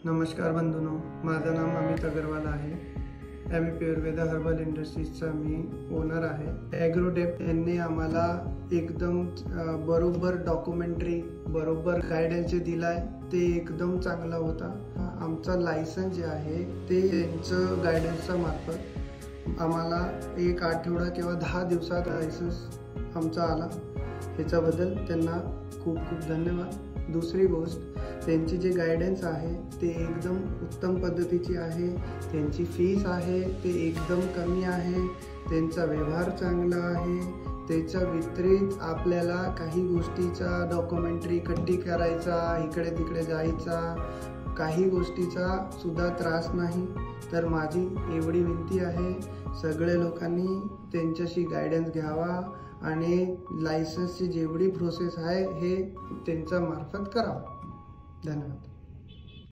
नमस्कार बंधूंनो, माझं नाव अमित अग्रवाल आहे। एम प्युरवेदा हर्बल इंडस्ट्रीजचा मी ओनर आहे। ॲग्रोटेक यांनी आम्हाला एकदम बरोबर डॉक्युमेंटरी बरोबर गायडन्स जे दिलाय ते एकदम चांगला होता। आमचा लायसन्स जे आहे ते त्यांचं गायडन्सच्या मार्फत आम्हाला 1 आठवडा किंवा 10 दिवसात लायसन्स आमचा आला। ह्याच्याबद्दल त्यांना खूप खूप धन्यवाद। दुसरी गोष्ट, त्यांची जे गायडन्स आहे ते एकदम उत्तम पद्धतीची आहे। त्यांची फीस आहे ते एकदम कमी आहे। त्यांचा व्यवहार चांगला आहे। त्याच्या विपरीत आपल्याला काही गोष्टीचा डॉक्युमेंटरी कट्टी करायचा, इकडे तिकडे जायचा, काही गोष्टीचा सुद्धा त्रास नाही। तर माझी एवढी विनंती आहे, सगळे लोकांनी त्यांच्याशी गायडन्स घ्यावा आणि लायसन्सची जेवढी प्रोसेस आहे हे त्यांच्या मार्फत करावं। धन्यवाद।